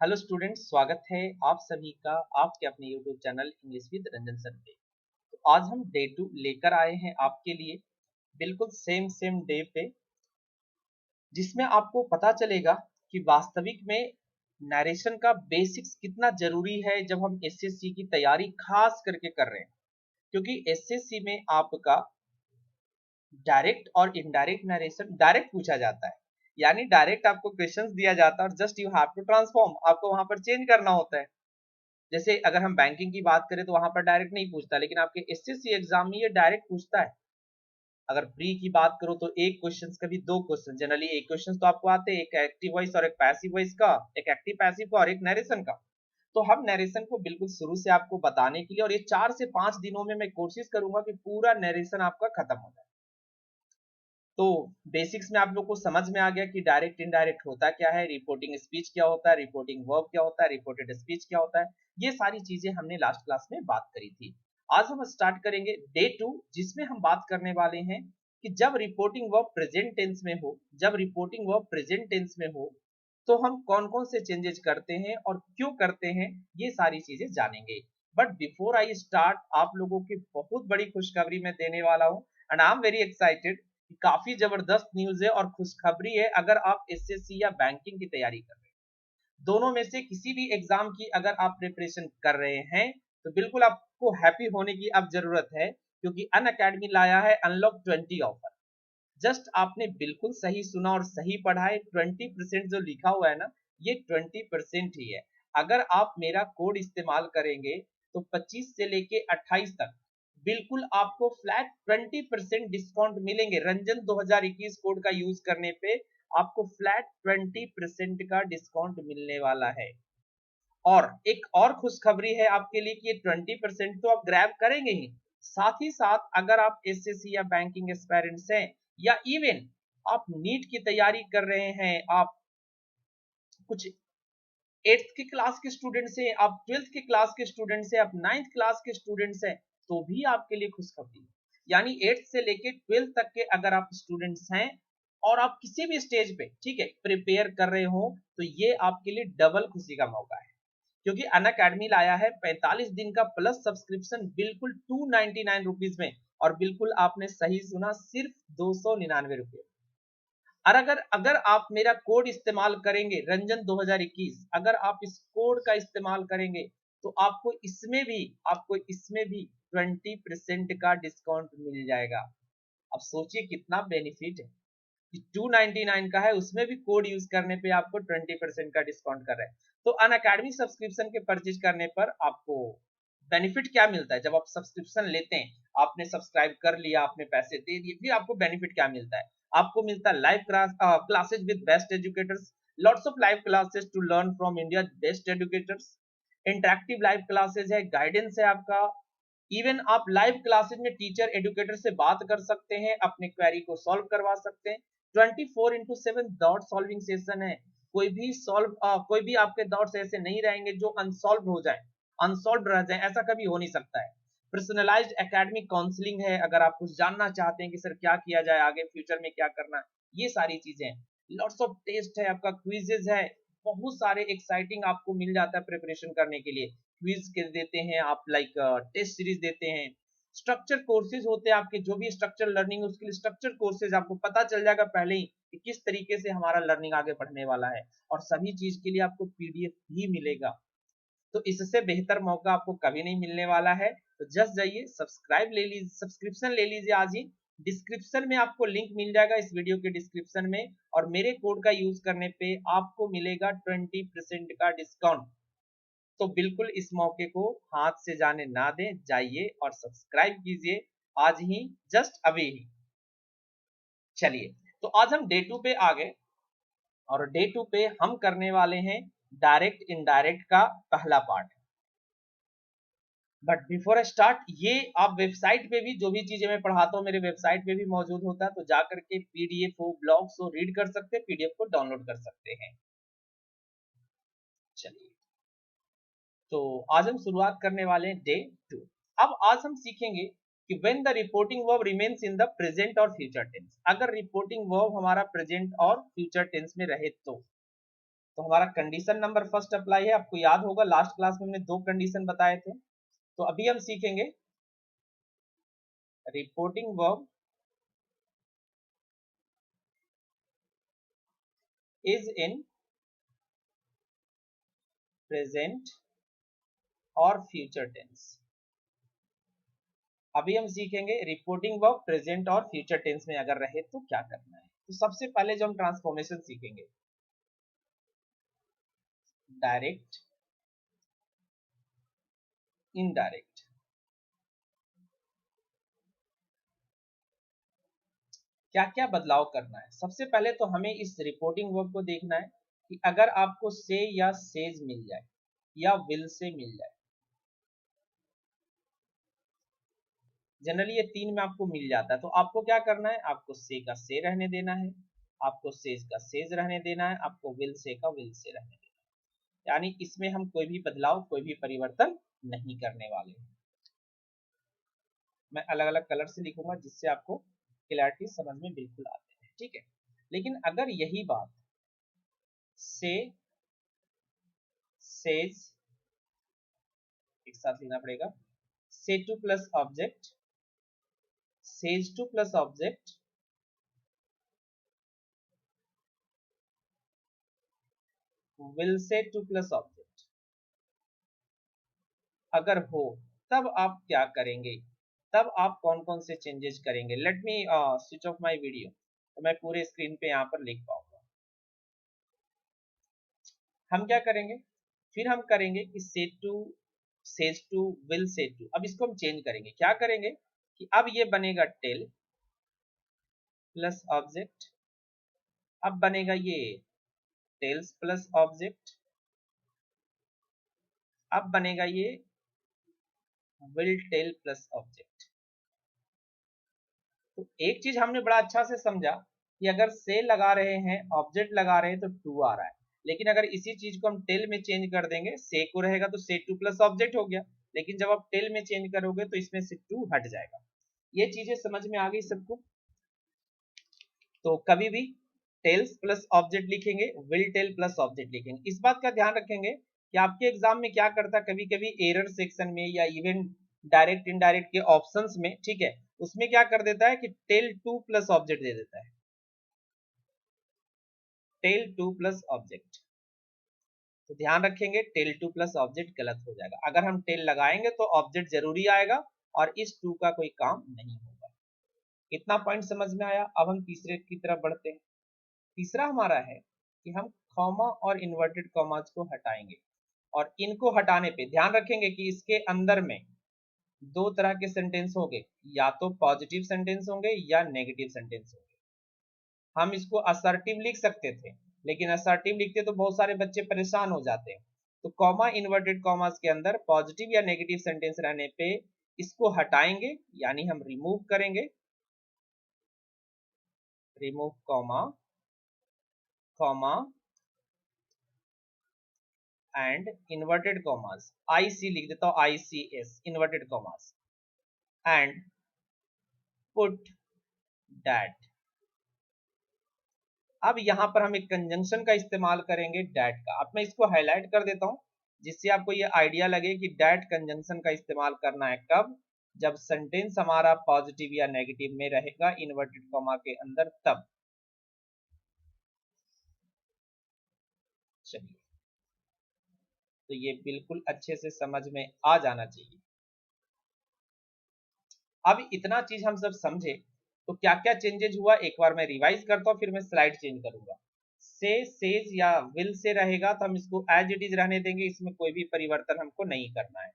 Hello students, स्वागत है आप सभी का आपके अपने YouTube channel English with Ranjan sir पे। तो आज हम डे 2 लेकर आए हैं आपके लिए, बिल्कुल सेम डे पे, जिसमें आपको पता चलेगा कि वास्तविक में नरेशन का बेसिक्स कितना जरूरी है जब हम एसएससी की तैयारी खास करके कर रहे हैं। क्योंकि एसएससी में आपका डायरेक्ट और इनडायरेक्ट नरेशन डायरेक्ट पूछा जाता है, यानी डायरेक्ट आपको क्वेश्चंस दिया जाता है और just you have to transform, आपको वहां पर चेंज करना होता है। जैसे अगर हम बैंकिंग की बात करें तो वहां पर डायरेक्ट नहीं पूछता, लेकिन आपके एसएससी एग्जाम में ये डायरेक्ट पूछता है। अगर प्री की बात करो तो एक क्वेश्चन कभी दो क्वेश्चन, जनरली एक क्वेश्चन तो आपको आते हैं, एक एक्टिव वॉइस और एक पैसिव वॉइस का, एक एक्टिव पैसिव का और एक नरेशन का। तो हम नरेशन को बिल्कुल शुरू से आपको बताने के लिए, और ये 4 से 5 दिनों में मैं कोशिश करूंगा कि पूरा नरेशन आपका खत्म हो जाए। तो बेसिक्स में आप लोग को समझ में आ गया कि डायरेक्ट इनडायरेक्ट होता क्या है, रिपोर्टिंग स्पीच क्या होता है, रिपोर्टिंग वर्ब क्या होता है, रिपोर्टेड स्पीच क्या होता है। ये सारी चीजें हमने लास्ट क्लास में बात करी थी। आज हम स्टार्ट करेंगे डे 2, जिसमें हम बात करने वाले हैं कि जब रिपोर्टिंग वर्ब प्रेजेंट टेंस में हो, जब रिपोर्टिंग वर्ब प्रेजेंट टेंस में हो तो हम कौन कौन से चेंजेस करते हैं और क्यों करते हैं, ये सारी चीजें जानेंगे। बट बिफोर आई स्टार्ट, आप लोगों की बहुत बड़ी खुशखबरी मैं देने वाला हूँ, and I am very excited. काफी जबरदस्त न्यूज है और खुशखबरी है। अगर आप एसएससी या बैंकिंग की तैयारी कर रहे हैं, दोनों में से किसी भी एग्जाम की अगर आप प्रिपरेशन कर रहे हैं, तो बिल्कुल आपको हैप्पी होने की अब जरूरत है, क्योंकि अन अकेडमी लाया है अनलॉक 20 ऑफर। जस्ट आपने बिल्कुल सही सुना और सही पढ़ा है। 20% जो लिखा हुआ है ना, ये 20% ही है। अगर आप मेरा कोड इस्तेमाल करेंगे तो 25 से लेके 28 तक बिल्कुल आपको फ्लैट 20% डिस्काउंट मिलेंगे। रंजन 2021 कोड का यूज करने पे आपको फ्लैट 20% का डिस्काउंट मिलने वाला है। और एक और खुशखबरी है आपके लिए कि ये 20% तो आप ग्रैब करेंगे ही, साथ ही साथ अगर आप एसएससी या बैंकिंग एस्पायरेंट्स हैं, या इवन आप नीट की तैयारी कर रहे हैं, आप कुछ 8th की क्लास के स्टूडेंट्स हैं, आप 12th की क्लास के स्टूडेंट्स हैं, आप 9th क्लास के स्टूडेंट्स हैं, तो भी आपके लिए खुशखबरी। यानी 8th से लेके 12th तक के अगर आप स्टूडेंट्स हैं और आप किसी भी स्टेज पे, ठीक है, प्रिपेयर कर रहे हो, तो ये आपके लिए डबल खुशी का मौका है। क्योंकि अन अकेडमी लाया है 45 दिन का प्लस सब्सक्रिप्शन बिल्कुल 299 रुपीज में। और बिल्कुल आपने सही सुना, सिर्फ 299 रुपये। और अगर अगर आप मेरा कोड इस्तेमाल करेंगे रंजन 2021, अगर आप इस कोड का इस्तेमाल करेंगे तो आपको इसमें भी 20% का डिस्काउंट मिल जाएगा। अब सोचिए कितना बेनिफिट है कि 299 का है, उसमें भी कोड यूज करने पे आपको 20% का डिस्काउंट कर रहे हैं। तो अन अकेडमी सब्सक्रिप्शन के परचेज करने पर आपको बेनिफिट क्या मिलता है? जब आप सब्सक्रिप्शन लेते हैं, आपने सब्सक्राइब कर लिया, आपने पैसे दे दिए, फिर आपको बेनिफिट क्या मिलता है? आपको मिलता है live classes with best educators, lots of live classes to learn from India best educators, interactive live classes है, गाइडेंस है आपका। इवन आप लाइव क्लासेज में टीचर एडुकेटर से बात कर सकते हैं, अपने क्वेरी को सॉल्व करवा सकते हैं। 24/7 डॉट सॉल्विंग सेशन है। कोई भी आपके डॉट्स ऐसे नहीं रहेंगे जो अनसॉल्व हो जाए, अनसॉल्व रह जाए, ऐसा कभी हो नहीं सकता है। पर्सनलाइज्ड एकेडमिक काउंसलिंग है, अगर आप कुछ जानना चाहते हैं कि सर क्या किया जाए आगे, फ्यूचर में क्या करना है, ये सारी चीजें हैं। लॉट्स ऑफ टेस्ट है आपका, क्विजेज है, बहुत सारे एक्साइटिंग आपको मिल जाता है प्रिपरेशन करने के लिए। क्विज के देते हैं आप, लाइक टेस्ट सीरीज देते हैं। स्ट्रक्चर कोर्सेज होते हैं आपके, जो भी स्ट्रक्चर लर्निंग, उसके लिए स्ट्रक्चर कोर्सेज आपको पता चल जाएगा पहले ही कि किस तरीके से हमारा लर्निंग आगे बढ़ने वाला है। और सभी चीज के लिए आपको पीडीएफ भी मिलेगा। तो इससे बेहतर मौका आपको कभी नहीं मिलने वाला है। तो जस्ट जाइए, सब्सक्राइब ले लीजिए, सब्सक्रिप्शन ले लीजिए आज ही। डिस्क्रिप्शन में आपको लिंक मिल जाएगा, इस वीडियो के डिस्क्रिप्शन में, और मेरे कोड का यूज करने पे आपको मिलेगा 20% का डिस्काउंट। तो बिल्कुल इस मौके को हाथ से जाने ना दें, जाइए और सब्सक्राइब कीजिए आज ही, जस्ट अभी ही। चलिए, तो आज हम डे 2 पे आ गए, और डे 2 पे हम करने वाले हैं डायरेक्ट इनडायरेक्ट का पहला पार्ट। बट बिफोर स्टार्ट, ये आप वेबसाइट पे भी जो भी चीजें मैं पढ़ाता हूँ मेरे वेबसाइट पे भी मौजूद होता है, तो जाकर के पीडीएफ हो, ब्लॉग्स हो, रीड कर सकते हैं, पीडीएफ को डाउनलोड कर सकते हैं। चलिए, तो आज हम शुरुआत करने वाले हैं डे 2। अब आज हम सीखेंगे कि when the reporting verb remains in the present और फ्यूचर टेंस। अगर रिपोर्टिंग वर्ब हमारा प्रेजेंट और फ्यूचर टेंस में रहे तो तो हमारा कंडीशन नंबर फर्स्ट अप्लाई है। आपको याद होगा लास्ट क्लास में हमने 2 कंडीशन बताए थे। तो अभी हम सीखेंगे reporting verb is in present और फ्यूचर टेंस। अभी हम सीखेंगे रिपोर्टिंग वर्ब प्रेजेंट और फ्यूचर टेंस में अगर रहे तो क्या करना है। तो सबसे पहले जो हम ट्रांसफॉर्मेशन सीखेंगे, डायरेक्ट, इनडायरेक्ट। क्या क्या बदलाव करना है। सबसे पहले तो हमें इस रिपोर्टिंग वर्ब को देखना है कि अगर आपको से या सेज मिल जाए या विल से मिल जाए, जनरली ये 3 में आपको मिल जाता है, तो आपको क्या करना है, आपको से का से रहने देना है, आपको सेज का सेज रहने देना है, आपको विल से का विल से रहने देना है। यानी इसमें हम कोई भी बदलाव, कोई भी परिवर्तन नहीं करने वाले हैं। मैं अलग अलग कलर से लिखूंगा जिससे आपको क्लैरिटी समझ में बिल्कुल आते हैं, ठीक है। लेकिन अगर यही बात से, सेज, एक साथ लेना पड़ेगा, से two plus object, says two plus object, will say two plus object अगर हो, तब आप क्या करेंगे, तब आप कौन कौन से चेंजेस करेंगे। Let me switch off my video, तो मैं पूरे स्क्रीन पे यहाँ पर लिख पाऊंगा। हम क्या करेंगे, फिर हम करेंगे कि say to, says to, will say to. अब इसको हम चेंज करेंगे, क्या करेंगे कि अब ये बनेगा टेल प्लस ऑब्जेक्ट, अब बनेगा ये टेल्स प्लस ऑब्जेक्ट, अब बनेगा ये विल टेल प्लस ऑब्जेक्ट। तो एक चीज हमने बड़ा अच्छा से समझा कि अगर से लगा रहे हैं, ऑब्जेक्ट लगा रहे हैं, तो टू आ रहा है। लेकिन अगर इसी चीज को हम टेल में चेंज कर देंगे, से को रहेगा तो से टू प्लस ऑब्जेक्ट हो गया, लेकिन जब आप टेल में चेंज करोगे तो इसमें से टू हट जाएगा। ये चीजें समझ में आ गई सबको। तो कभी भी टेल्स प्लस ऑब्जेक्ट लिखेंगे, विल टेल प्लस ऑब्जेक्ट लिखेंगे। इस बात का ध्यान रखेंगे कि आपके एग्जाम में क्या करता है, कभी कभी एरर सेक्शन में या इवन डायरेक्ट इनडायरेक्ट के ऑप्शंस में, ठीक है, उसमें क्या कर देता है कि tell two plus object they देता है, टेल टू प्लस ऑब्जेक्ट। तो ध्यान रखेंगे टेल टू प्लस ऑब्जेक्ट गलत हो जाएगा। अगर हम टेल लगाएंगे तो ऑब्जेक्ट जरूरी आएगा और इस टू का कोई काम नहीं होगा। इतना पॉइंट समझ में आया। अब हम तीसरे की तरफ बढ़ते हैं। तीसरा हमारा है कि हम कॉमा और इन्वर्टेड कॉमास को हटाएंगे, और इनको हटाने पे ध्यान रखेंगे कि इसके अंदर में दो तरह के सेंटेंस होंगे, या तो पॉजिटिव सेंटेंस होंगे या नेगेटिव सेंटेंस होंगे। हम इसको असर्टिव लिख सकते थे, लेकिन असर्टिव लिखते तो बहुत सारे बच्चे परेशान हो जाते हैं। तो कॉमा इन्वर्टेड कॉमास के अंदर पॉजिटिव या नेगेटिव सेंटेंस रहने पे इसको हटाएंगे, यानी हम रिमूव करेंगे, remove comma, comma and inverted commas, IC लिख देता हूं, ICS, inverted commas, and put that. अब यहां पर हम एक कंजंक्शन का इस्तेमाल करेंगे, डैट का। अब मैं इसको हाईलाइट कर देता हूं जिससे आपको ये आइडिया लगे कि डैट कंजंक्शन का इस्तेमाल करना है कब, जब सेंटेंस हमारा पॉजिटिव या नेगेटिव में रहेगा इन्वर्टेड कॉमा के अंदर, तब। चलिए, तो ये बिल्कुल अच्छे से समझ में आ जाना चाहिए। अब इतना चीज हम सब समझे तो क्या क्या चेंजेज हुआ एक बार मैं रिवाइज करता हूँ, फिर मैं स्लाइड चेंज करूंगा। से, सेज या विल से रहेगा तो हम इसको एज इट इज रहने देंगे, इसमें कोई भी परिवर्तन हमको नहीं करना है।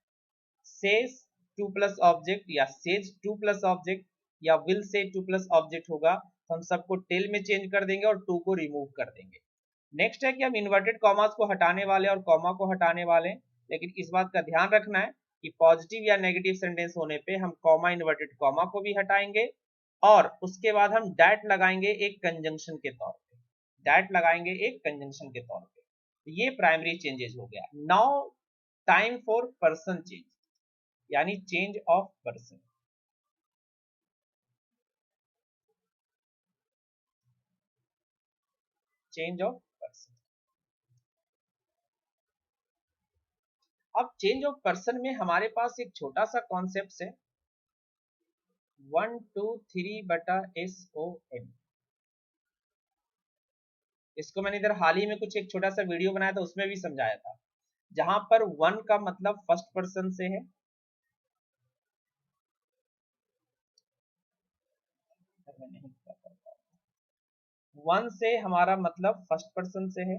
सेज टू प्लस ऑब्जेक्ट या सेज टू प्लस ऑब्जेक्ट या will say two plus object होगा तो हम सबको टेल में चेंज कर देंगे और टू को रिमूव कर देंगे। नेक्स्ट है कि हम इन्वर्टेड कॉमास को हटाने वाले और कॉमा को हटाने वाले, लेकिन इस बात का ध्यान रखना है कि पॉजिटिव या नेगेटिव सेंटेंस होने पे हम कॉमा इन्वर्टेड कॉमा को भी हटाएंगे, और उसके बाद हम डैट लगाएंगे एक कंजंक्शन के तौर पे, डैट लगाएंगे एक कंजंक्शन के तौर पे। तो ये प्राइमरी चेंजेस हो गया। Now time for person change, यानी change of person. Change of person अब चेंज ऑफ पर्सन में हमारे पास एक छोटा सा कॉन्सेप्ट है 1 2 3 बटा SON। इसको मैंने इधर हाल ही में कुछ एक छोटा सा वीडियो बनाया था, उसमें भी समझाया था, जहां पर 1 का मतलब फर्स्ट पर्सन से है, वन से हमारा मतलब फर्स्ट पर्सन से है।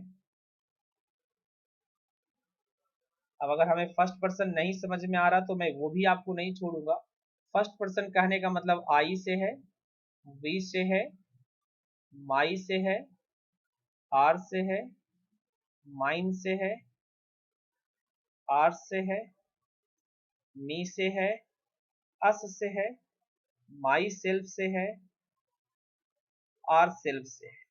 अब अगर हमें फर्स्ट पर्सन नहीं समझ में आ रहा तो मैं वो भी आपको नहीं छोड़ूंगा। फर्स्ट पर्सन कहने का मतलब आई से है, वी से है, माई से है, आर से है, माइन से है, आर से है, मी से है, अस से है, माई सेल्फ से है, आर सेल्फ से है।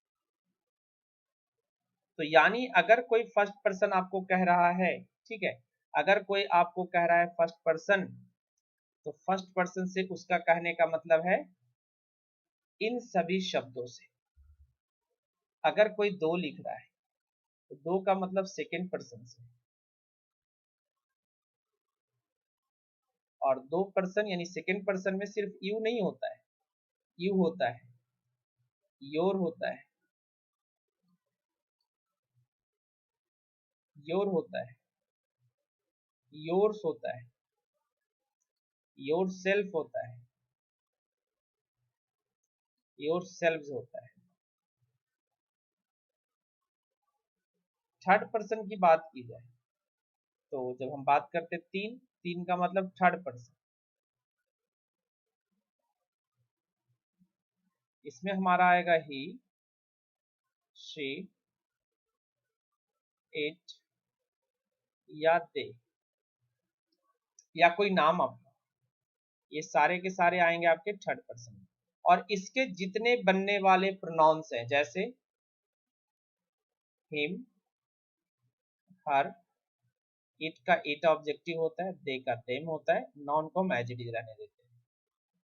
तो यानी अगर कोई फर्स्ट पर्सन आपको कह रहा है, ठीक है, अगर कोई आपको कह रहा है फर्स्ट पर्सन, तो फर्स्ट पर्सन से उसका कहने का मतलब है इन सभी शब्दों से। अगर कोई दो लिख रहा है तो दो का मतलब सेकेंड पर्सन से, और दो पर्सन यानी सेकेंड पर्सन में सिर्फ यू नहीं होता है, यू होता है, योर होता है, योर होता है, योर्स होता है, योर सेल्फ होता है, योर सेल्फ होता है। थर्ड पर्सन की बात की जाए तो जब हम बात करते तीन, तीन का मतलब थर्ड पर्सन, इसमें हमारा आएगा ही, शी, इट या दे, या कोई नाम आपका, ये सारे के सारे आएंगे आपके थर्ड पर्सन में। और इसके जितने बनने वाले प्रोनाउंस हैं, जैसे हिम, हर, इट का इट ऑब्जेक्टिव होता है, दे का देम होता है, नॉन को हम एज इट इज रहने देते हैं।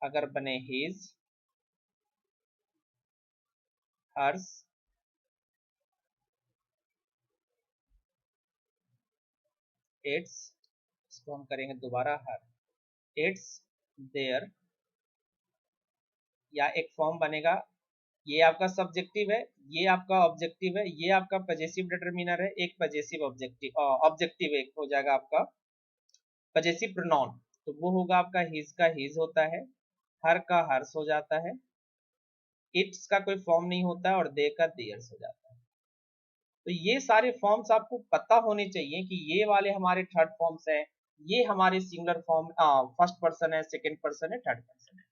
अगर बने हिज, हर्स, इट्स, इसको हम करेंगे दोबारा हर, इट्स, देयर, या एक फॉर्म बनेगा, ये आपका सब्जेक्टिव है, ये आपका ऑब्जेक्टिव है, ये आपका पजेसिव डिटरमिनर है, एक पजेसिव ऑब्जेक्टिव, ऑब्जेक्टिव एक हो जाएगा आपका पजेसिव प्रोनाउन, तो वो होगा आपका हिज का हिज होता है, हर का हर्स हो जाता है, इट्स का कोई फॉर्म नहीं होता है, और दे का देयर्स हो जाता है। तो ये सारे फॉर्म्स आपको पता होने चाहिए कि ये वाले हमारे थर्ड फॉर्म्स हैं, ये हमारे सिंगुलर फॉर्म फर्स्ट पर्सन है, सेकंड पर्सन है, थर्ड पर्सन है।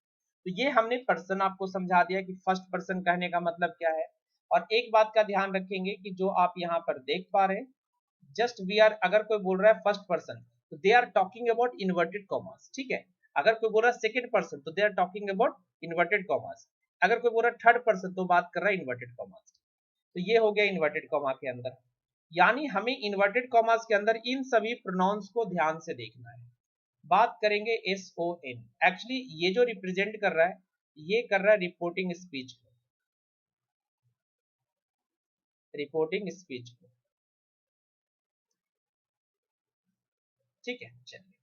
तो ये हमने पर्सन आपको समझा दिया कि फर्स्ट पर्सन कहने का मतलब क्या है। और एक बात का ध्यान रखेंगे कि जो आप यहाँ पर देख पा रहे हैं, जस्ट वी आर, अगर कोई बोल रहा है फर्स्ट पर्सन तो they are talking about inverted commas, ठीक है। अगर कोई बोल रहा है सेकंड पर्सन तो they are talking about inverted commas. अगर कोई बोल रहा है थर्ड पर्सन तो बात कर रहा है इन्वर्टेड कॉमर्स। तो ये हो गया इन्वर्टेड कॉमा के अंदर, यानी हमें इन्वर्टेड कॉमर्स के अंदर इन सभी प्रोनाउंस को ध्यान से देखना है। बात करेंगे SON, एक्चुअली ये जो रिप्रेजेंट कर रहा है, ये कर रहा है रिपोर्टिंग स्पीच को, रिपोर्टिंग स्पीच को, ठीक है। चलिए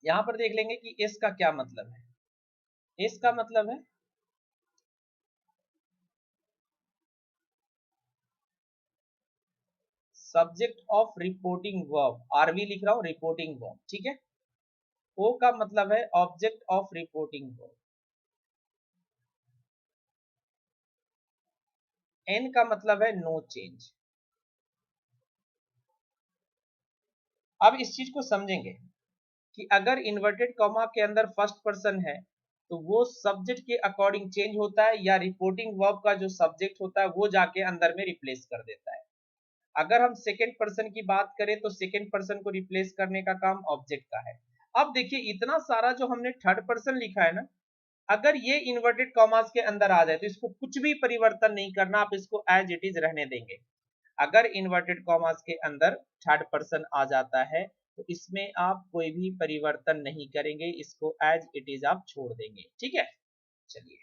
यहां पर देख लेंगे कि एस का क्या मतलब है। एस का मतलब है subject of reporting verb, RV लिख रहा हूं, रिपोर्टिंग वर्ब, ठीक है। ओ का मतलब है object of reporting verb, N का मतलब है नो चेंज। अब इस चीज को समझेंगे कि अगर इन्वर्टेड कॉमा के अंदर फर्स्ट पर्सन है तो वो सब्जेक्ट के अकॉर्डिंग चेंज होता है, या रिपोर्टिंग वर्ब का जो सब्जेक्ट होता है वो जाके अंदर में रिप्लेस कर देता है। अगर हम सेकेंड पर्सन की बात करें तो सेकेंड पर्सन को रिप्लेस करने का काम ऑब्जेक्ट का है। अब देखिए इतना सारा जो हमने थर्ड पर्सन लिखा है ना, अगर ये इन्वर्टेड कॉमास के अंदर आ जाए तो इसको कुछ भी परिवर्तन नहीं करना, आप इसको एज इट इज रहने देंगे। अगर इन्वर्टेड कॉमास के अंदर थर्ड पर्सन आ जाता है तो इसमें आप कोई भी परिवर्तन नहीं करेंगे, इसको एज इट इज आप छोड़ देंगे, ठीक है। चलिए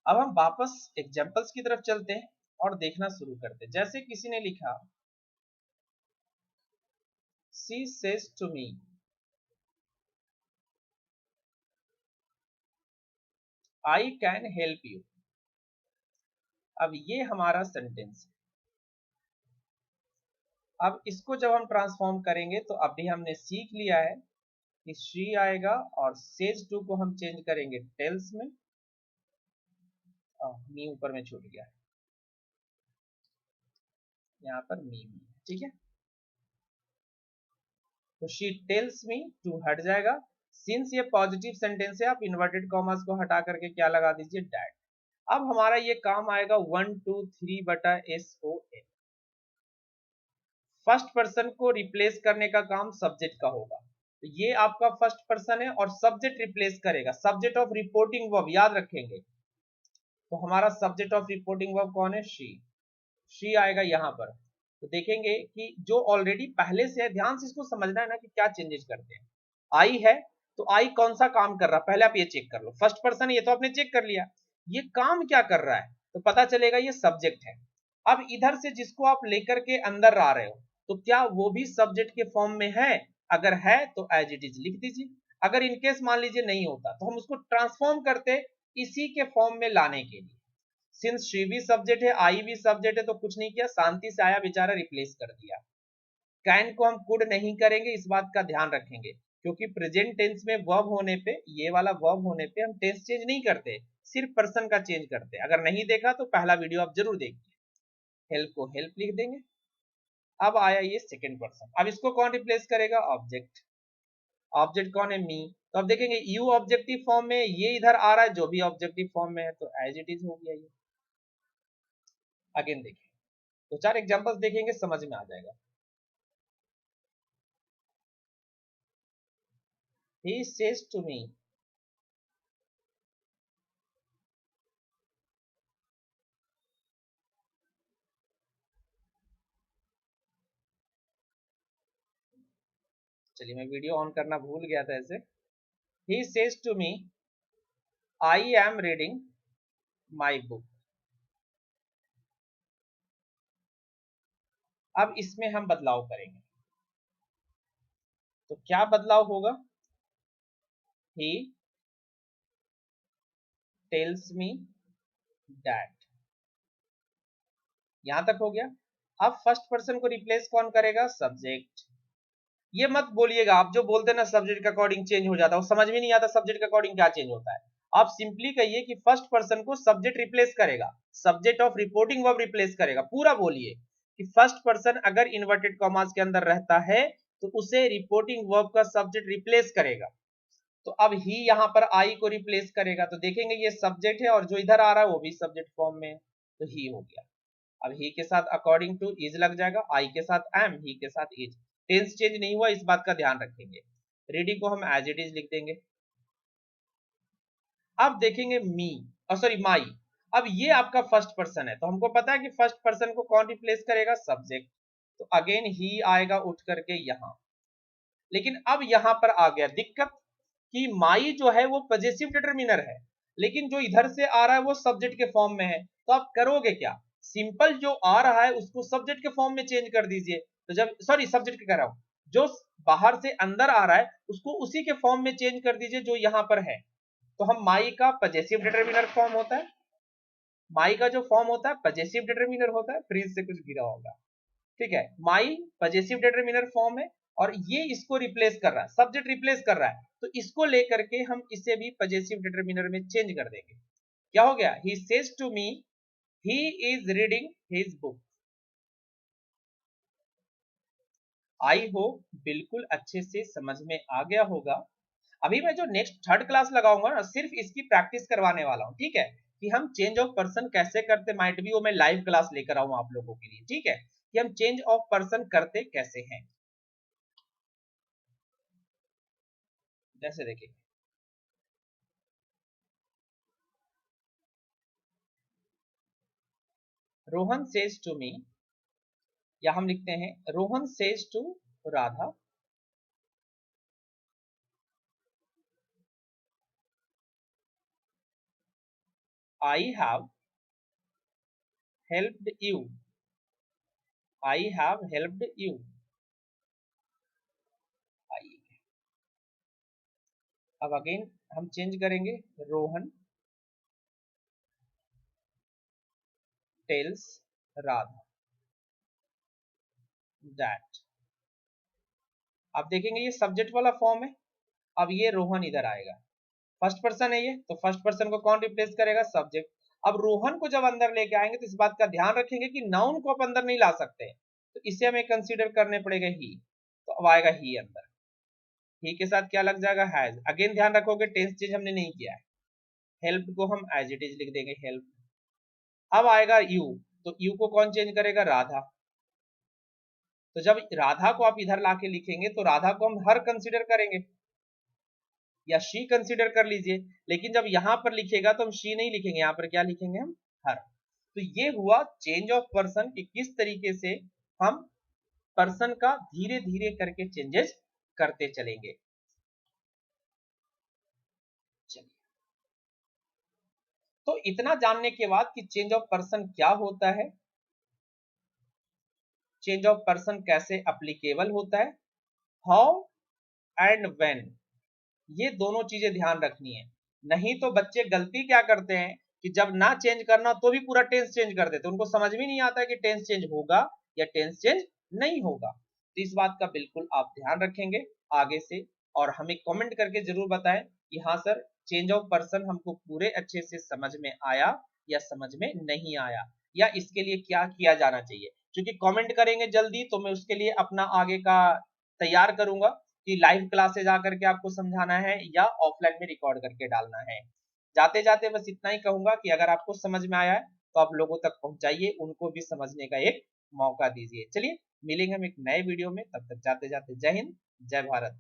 अब हम वापस एग्जांपल्स की तरफ चलते हैं। और देखना शुरू करते। जैसे किसी ने लिखा she says to me, I can help you. अब ये हमारा सेंटेंस है। अब इसको जब हम ट्रांसफॉर्म करेंगे तो अभी हमने सीख लिया है कि शी आएगा और सेज टू को हम चेंज करेंगे टेल्स में। मी ऊपर में छूट गया है, यहाँ पर मी, ठीक है। तो शी टेल्स मी टू हट जाएगा। सिंस ये पॉजिटिव सेंटेंस है, आप इन्वर्टेड कॉमर्स को हटा करके क्या लगा दीजिए, डैट। अब हमारा ये काम आएगा 1 2 3/SON। फर्स्ट पर्सन को रिप्लेस करने का काम सब्जेक्ट का होगा। तो ये आपका फर्स्ट पर्सन है और सब्जेक्ट रिप्लेस करेगा, सब्जेक्ट ऑफ रिपोर्टिंग वर्ब याद रखेंगे। तो हमारा सब्जेक्ट ऑफ रिपोर्टिंग वर्ब कौन है, शी आएगा यहाँ पर। तो देखेंगे कि जो ऑलरेडी पहले से है, ध्यान से इसको समझना है ना कि क्या चेंजेस करते हैं। आई है तो आई कौन सा काम कर रहा है, पहले आप ये चेक कर लो। फर्स्ट पर्सन ये तो आपने चेक कर लिया, ये काम क्या कर रहा है, तो पता चलेगा ये सब्जेक्ट है। अब इधर से जिसको आप लेकर के अंदर आ रहे हो, तो क्या वो भी सब्जेक्ट के फॉर्म में है, अगर है तो एज इट इज लिख दीजिए। अगर इनकेस मान लीजिए नहीं होता तो हम उसको ट्रांसफॉर्म करते इसी के फॉर्म में लाने के लिए। सिंस शी भी सब्जेक्ट है, आई भी सब्जेक्ट है, तो कुछ नहीं किया, शांति से आया बेचारा, रिप्लेस कर दिया। कैन को हम कुड नहीं करेंगे, इस बात का ध्यान रखेंगे, क्योंकि प्रेजेंट टेंस में वर्ब होने पे, ये वाला वर्ब होने पे हम टेंस चेंज नहीं करते, सिर्फ पर्सन का चेंज करते। अगर नहीं देखा तो पहला वीडियो आप जरूर देखिए। हेल्प को हेल्प लिख देंगे। अब आया ये सेकंड पर्सन, अब इसको कौन रिप्लेस करेगा, ऑब्जेक्ट। ऑब्जेक्ट कौन है, मी। तो अब देखेंगे यू ऑब्जेक्टिव फॉर्म में, ये इधर आ रहा है जो भी ऑब्जेक्टिव फॉर्म में है, तो एज इट इज हो गया ये। अगेन देखिए, तो 4 एग्जांपल्स देखेंगे, समझ में आ जाएगा। He says to me, चलिए मैं वीडियो ऑन करना भूल गया था ऐसे। He says to me, I am reading my book। अब इसमें हम बदलाव करेंगे, तो क्या बदलाव होगा, He tells me that। यहां तक हो गया। अब फर्स्ट पर्सन को रिप्लेस कौन करेगा, सब्जेक्ट। ये मत बोलिएगा, आप जो बोलते हैं ना सब्जेक्ट के अकॉर्डिंग चेंज हो जाता है, वो समझ में नहीं आता सब्जेक्ट के अकॉर्डिंग क्या चेंज होता है। आप सिंपली कहिए कि फर्स्ट पर्सन को सब्जेक्ट रिप्लेस करेगा, subject of reporting verb replace करेगा। पूरा बोलिए कि फर्स्ट पर्सन अगर इन्वर्टेड कॉमास के अंदर रहता है तो उसे रिपोर्टिंग वर्ब का सब्जेक्ट रिप्लेस करेगा। तो अब ही यहाँ पर आई को रिप्लेस करेगा, तो देखेंगे ये सब्जेक्ट है और जो इधर आ रहा है वो भी सब्जेक्ट फॉर्म में है, तो ही हो गया। अब ही के साथ अकॉर्डिंग टू इज लग जाएगा, आई के साथ एम, ही के साथ इज। टेंस चेंज नहीं हुआ, इस बात का ध्यान रखेंगे। रीडिंग को हम एज इट इज लिख देंगे। अब देखेंगे मी, सॉरी माई। अब ये आपका फर्स्ट पर्सन है, तो हमको पता है कि फर्स्ट पर्सन को कौन रिप्लेस करेगा, सब्जेक्ट। तो अगेन ही आएगा उठ करके यहां। लेकिन अब यहां पर आ गया दिक्कत कि माई जो है वो पॉजेसिव डिटरमिनर है, लेकिन जो इधर से आ रहा है वो सब्जेक्ट के फॉर्म में है। तो आप करोगे क्या, सिंपल जो आ रहा है उसको सब्जेक्ट के फॉर्म में चेंज कर दीजिए। तो जब, सॉरी सब्जेक्ट कह रहा हूं, जो बाहर से अंदर आ रहा है उसको उसी के फॉर्म में चेंज कर दीजिए जो यहां पर है। तो हम माई का पॉजेसिव डिटरमिनर फॉर्म होता है, माई का जो फॉर्म होता है पॉजेसिव डिटरमिनर होता है। फ्रीज से कुछ गिरा होगा, ठीक है। माई पॉजेसिव डिटरमिनर फॉर्म है और ये इसको रिप्लेस कर रहा है, सब्जेक्ट रिप्लेस कर रहा है, तो इसको लेकर के हम इसे भी पॉजेसिव डिटरमिनर में चेंज कर देंगे। क्या हो गया, he says to me he is reading his book. I hope बिल्कुल अच्छे से समझ में आ गया होगा। अभी मैं जो नेक्स्ट थर्ड क्लास लगाऊंगा ना, सिर्फ इसकी प्रैक्टिस करवाने वाला हूं, ठीक है, कि हम चेंज ऑफ पर्सन कैसे करते, माइट भी वो मैं लाइव क्लास लेकर आऊं आप लोगों के लिए, ठीक है, कि हम चेंज ऑफ पर्सन करते कैसे हैं। जैसे देखिए, रोहन सेज टू मी, या हम लिखते हैं Rohan says to Radha, I have helped you, I have helped you. अब अगेन हम चेंज करेंगे, रोहन टेल्स राधा दैट। आप देखेंगे ये सब्जेक्ट वाला फॉर्म है। अब ये रोहन इधर आएगा, फर्स्ट पर्सन है ये, तो फर्स्ट पर्सन को कौन रिप्लेस करेगा, सब्जेक्ट। अब रोहन को जब अंदर लेके आएंगे तो इस बात का ध्यान रखेंगे कि नाउन को आप अंदर नहीं ला सकते, तो इसे हमें कंसीडर करने पड़ेगा ही, तो अब आएगा ही अंदर। ही के साथ क्या लग जाएगा, हैज। अगेन ध्यान रखोगे टेंस चेंज हमने नहीं किया है, हेल्प को हम एज इट इज लिख देंगे, हेल्प। अब आएगा यू, तो यू को कौन चेंज करेगा, राधा। तो जब राधा को आप इधर लाके लिखेंगे तो राधा को हम हर कंसीडर करेंगे या शी कंसीडर कर लीजिए, लेकिन जब यहां पर लिखेगा तो हम शी नहीं लिखेंगे, यहां पर क्या लिखेंगे, हम हर। तो ये हुआ चेंज ऑफ पर्सन कि किस तरीके से हम पर्सन का धीरे धीरे करके चेंजेस करते चलेंगे। चलिए, तो इतना जानने के बाद कि चेंज ऑफ पर्सन क्या होता है, चेंज ऑफ पर्सन कैसे अप्लीकेबल होता है, हाउ एंड व्हेन, ये दोनों चीजें ध्यान रखनी है। नहीं तो बच्चे गलती क्या करते हैं कि जब ना चेंज करना तो भी पूरा टेंस चेंज कर देते, उनको समझ में नहीं आता है कि टेंस चेंज होगा या टेंस चेंज नहीं होगा। तो इस बात का बिल्कुल आप ध्यान रखेंगे आगे से, और हमें कमेंट करके जरूर बताएं कि हाँ सर चेंज ऑफ पर्सन हमको पूरे अच्छे से समझ में आया या समझ में नहीं आया, या इसके लिए क्या किया जाना चाहिए। क्योंकि कमेंट करेंगे जल्दी तो मैं उसके लिए अपना आगे का तैयार करूंगा कि लाइव क्लासेज आकर के आपको समझाना है या ऑफलाइन में रिकॉर्ड करके डालना है। जाते जाते बस इतना ही कहूंगा कि अगर आपको समझ में आया है तो आप लोगों तक पहुंचाइए, उनको भी समझने का एक मौका दीजिए। चलिए मिलेंगे हम एक नए वीडियो में, तब तक जाते जाते जय हिंद जय भारत।